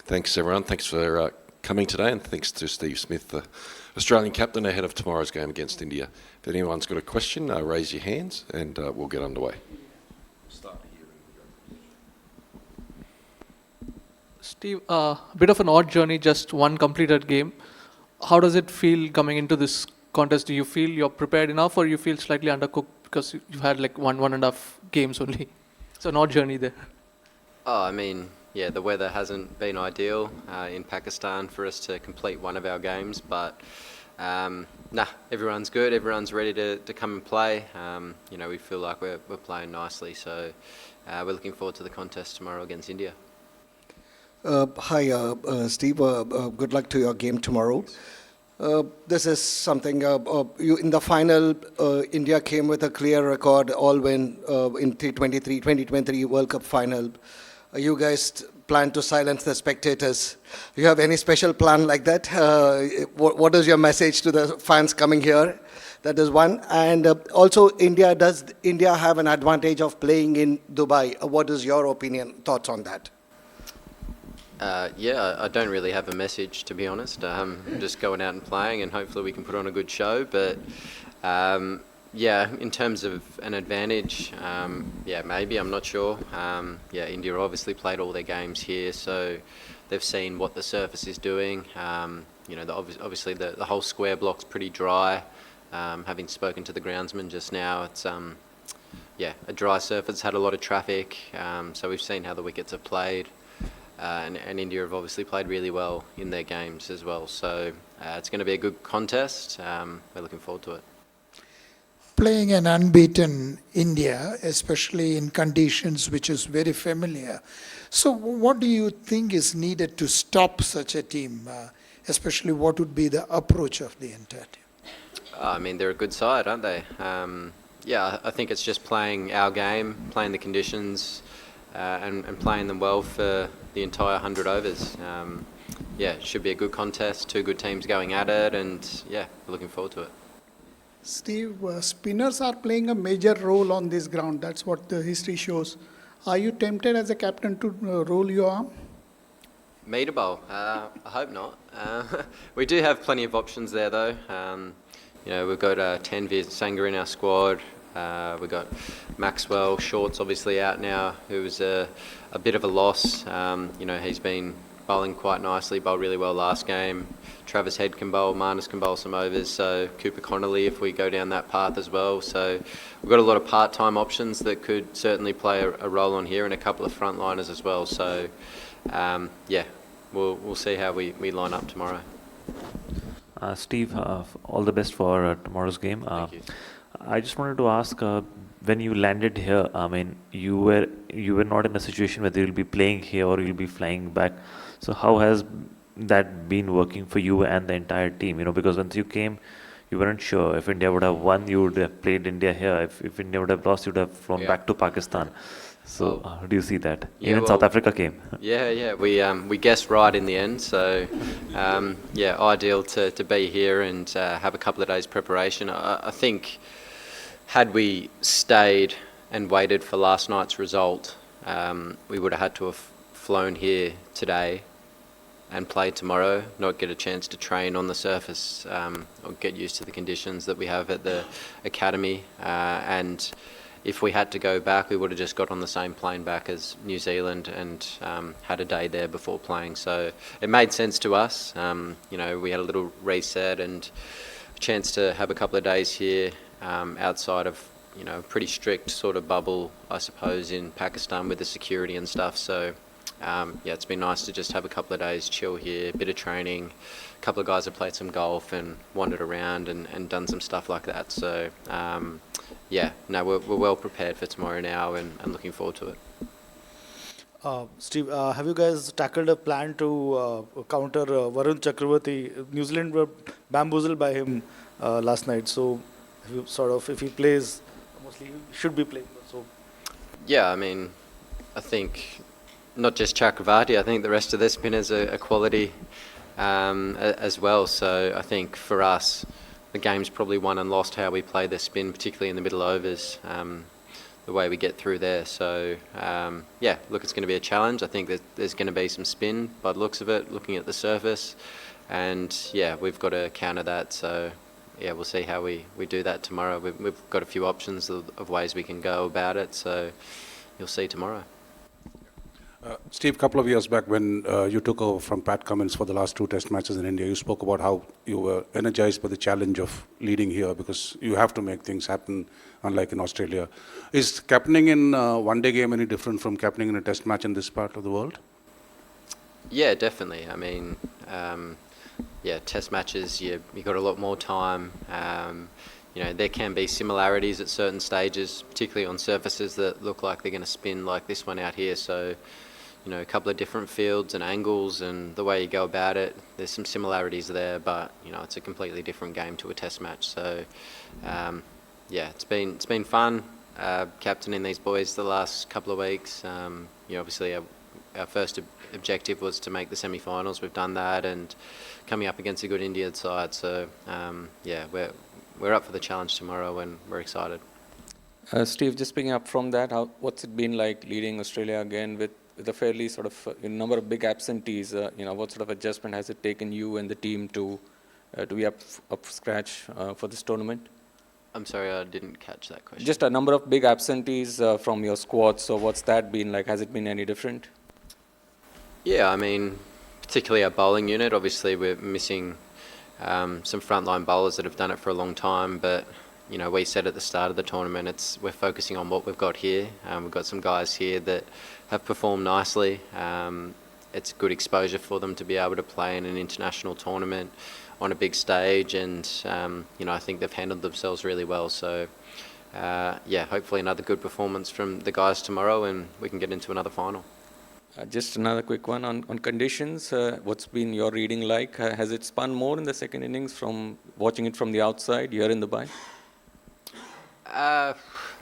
Thanks everyone, thanks for coming today, and thanks to Steve Smith, the Australian captain, ahead of tomorrow's game against India. If anyone's got a question, raise your hands and we'll get underway. Steve, a bit of an odd journey, just one completed game. How does it feel coming into this contest? Do you feel you're prepared enough, or you feel slightly undercooked because you've had like one and a half games only? It's an odd journey there. Oh, I mean, yeah, the weather hasn't been ideal in Pakistan for us to complete one of our games, but everyone's good. Everyone's ready to come and play. We feel like we're playing nicely, so we're looking forward to the contest tomorrow against India. Hi, Steve. Good luck to your game tomorrow. This is something, in the final, India came with a clear record, all win in 2023 World Cup final. You guys plan to silence the spectators. Do you have any special plan like that? What is your message to the fans coming here? That is one. And also, does India have an advantage of playing in Dubai? What is your opinion, thoughts on that? I don't really have a message, to be honest. Just going out and playing, and hopefully we can put on a good show. But in terms of an advantage, maybe, I'm not sure. India obviously played all their games here, so they've seen what the surface is doing. Obviously the whole square block's pretty dry. Having spoken to the groundsman just now, it's a dry surface, had a lot of traffic, so we've seen how the wickets have played. And India have obviously played really well in their games as well. So it's going to be a good contest. We're looking forward to it. Playing an unbeaten India, especially in conditions which is very familiar. So what do you think is needed to stop such a team? Especially what would be the approach of the entire team? I mean, they're a good side, aren't they? I think it's just playing our game, playing the conditions, and playing them well for the entire 100 overs. It should be a good contest, two good teams going at it, and we're looking forward to it. Steve, spinners are playing a major role on this ground. That's what the history shows. Are you tempted as a captain to roll your arm? Me to bowl? I hope not. We do have plenty of options there, though. We've got Tanveer Sangha in our squad. We've got Maxwell, Short's obviously out now, who was a bit of a loss. He's been bowling quite nicely, bowled really well last game. Travis Head can bowl, Marnus can bowl some overs, so Cooper Connolly if we go down that path as well. So we've got a lot of part-time options that could certainly play a role on here, and a couple of frontliners as well. So we'll see how we line up tomorrow. Steve, all the best for tomorrow's game. Thank you. I just wanted to ask, when you landed here, I mean, you were not in a situation whether you'll be playing here or you'll be flying back. So how has that been working for you and the entire team? Because once you came, you weren't sure if India would have won, you would have played India here. If India would have lost, you would have flown back to Pakistan. So how do you see that? Even South Africa came. We guessed right in the end. So ideal to be here and have a couple of days preparation. I think had we stayed and waited for last night's result, we would have had to have flown here today and play tomorrow, not get a chance to train on the surface or get used to the conditions that we have at the academy. And if we had to go back, we would have just got on the same plane back as New Zealand and had a day there before playing. So it made sense to us. We had a little reset and a chance to have a couple of days here outside of a pretty strict sort of bubble, I suppose, in Pakistan with the security and stuff. So it's been nice to just have a couple of days chill here, a bit of training. A couple of guys have played some golf and wandered around and done some stuff like that. So we're well prepared for tomorrow now and looking forward to it. Steve, have you guys tackled a plan to counter Varun Chakravarti? New Zealand were bamboozled by him last night. So if he plays, mostly he should be playing. So I think not just Chakravarti, I think the rest of the spinners are quality as well. So I think for us, the game's probably won and lost how we play the spin, particularly in the middle overs. the way we get through there. So yeah, look, it's going to be a challenge. I think that there's going to be some spin by the looks of it, looking at the surface, and yeah, we've got to counter that. So yeah, we'll see how we do that tomorrow. We've got a few options of ways we can go about it. So you'll see tomorrow. Steve, a couple of years back when you took over from Pat Cummins for the last 2 test matches in India, you spoke about how you were energized by the challenge of leading here because you have to make things happen, unlike in Australia. Is captaining in a one-day game any different from captaining in a test match in this part of the world? Yeah, definitely. I mean, yeah, test matches, you got a lot more time. You know, there can be similarities at certain stages, particularly on surfaces that look like they're going to spin like this one out here. So, you know, a couple of different fields and angles and the way you go about it, there's some similarities there, but, you know, it's a completely different game to a test match. So, yeah, it's been fun captaining these boys the last couple of weeks. You know, obviously our first objective was to make the semi-finals. We've done that, and coming up against a good India side. So, yeah, we're up for the challenge tomorrow, and we're excited. Steve, just picking up from that, what's it been like leading Australia again with a fairly sort of number of big absentees? You know, what sort of adjustment has it taken you and the team to be up scratch for this tournament? I'm sorry, I didn't catch that question. Just a number of big absentees from your squad. So what's that been like? Has it been any different? Yeah, I mean, particularly our bowling unit. Obviously, we're missing some frontline bowlers that have done it for a long time, but you know, we said at the start of the tournament, we're focusing on what we've got here. We've got some guys here that have performed nicely. It's good exposure for them to be able to play in an international tournament on a big stage, and you know, I think they've handled themselves really well. So yeah, hopefully another good performance from the guys tomorrow, and we can get into another final. Just another quick one on conditions. What's been your reading like? Has it spun more in the second innings from watching it from the outside here in Dubai?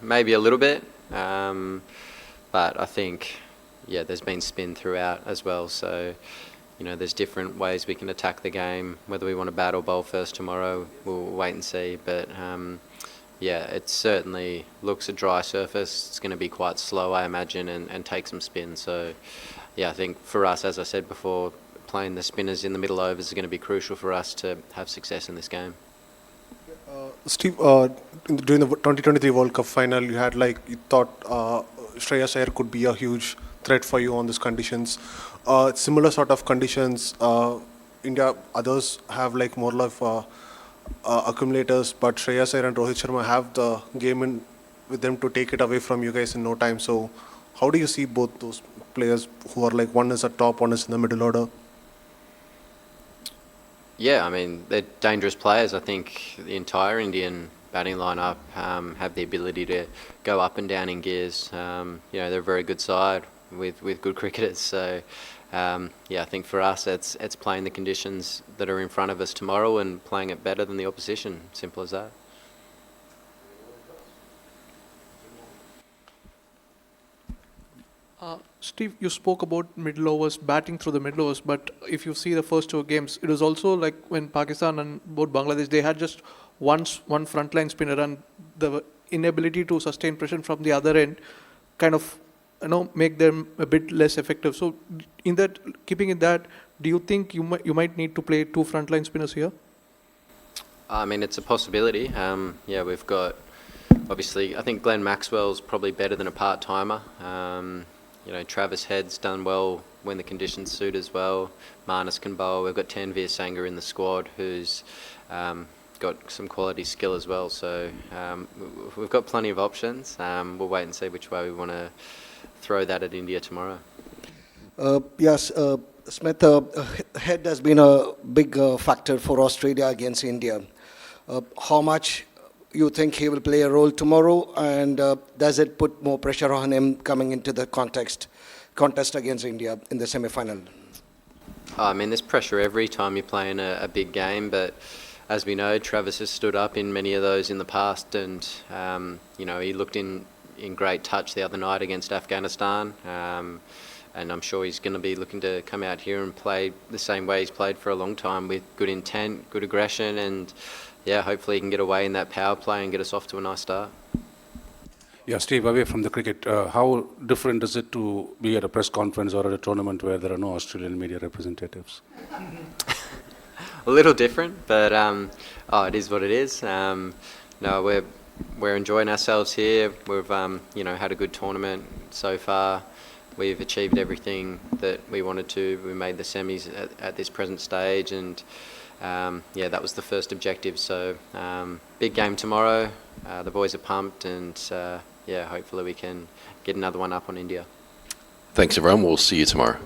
Maybe a little bit, but I think, yeah, there's been spin throughout as well. So, you know, there's different ways we can attack the game. Whether we want to bat or bowl first tomorrow, we'll wait and see. But yeah, it certainly looks a dry surface. It's going to be quite slow, I imagine, and take some spin. So, yeah, I think for us, as I said before, playing the spinners in the middle overs is going to be crucial for us to have success in this game. Steve, during the 2023 World Cup final, you thought Shreyas Iyer could be a huge threat for you on these conditions. Similar sort of conditions, India, others have like more of accumulators, but Shreyas Iyer and Rohit Sharma have the game in with them to take it away from you guys in no time. So how do you see both those players who are like, one is at top, one is in the middle order? Yeah, I mean, they're dangerous players. I think the entire Indian batting lineup have the ability to go up and down in gears. You know, they're a very good side with good cricketers. So, yeah, I think for us, it's playing the conditions that are in front of us tomorrow and playing it better than the opposition. Simple as that. Steve, you spoke about middle overs, batting through the middle overs, but if you see the first 2 games, it was also like when Pakistan and both Bangladesh, they had just one frontline spinner, and the inability to sustain pressure from the other end kind of, you know, make them a bit less effective. So in that, keeping in that, do you think you might need to play 2 frontline spinners here? I mean, it's a possibility. Yeah, we've got, obviously, I think Glenn Maxwell's probably better than a part-timer. You know, Travis Head's done well when the conditions suit as well. Marnus can bowl. We've got Tanveer Sangha in the squad who's got some quality skill as well. So we've got plenty of options. We'll wait and see which way we want to throw that at India tomorrow. Yes, Smith, Head has been a big factor for Australia against India. How much you think he will play a role tomorrow, and does it put more pressure on him coming into the contest against India in the semi-final? I mean, there's pressure every time you're playing a big game, but as we know, Travis has stood up in many of those in the past, and you know, he looked in great touch the other night against Afghanistan, and I'm sure he's going to be looking to come out here and play the same way he's played for a long time, with good intent, good aggression, and yeah, hopefully he can get away in that power play and get us off to a nice start. Yeah, Steve, away from the cricket, how different is it to be at a press conference or at a tournament where there are no Australian media representatives? A little different, but it is what it is. No, we're enjoying ourselves here. We've had a good tournament so far. We've achieved everything that we wanted to. We made the semis at this present stage, and that was the first objective. So big game tomorrow. The boys are pumped, and hopefully we can get another one up on India. Thanks, everyone. We'll see you tomorrow.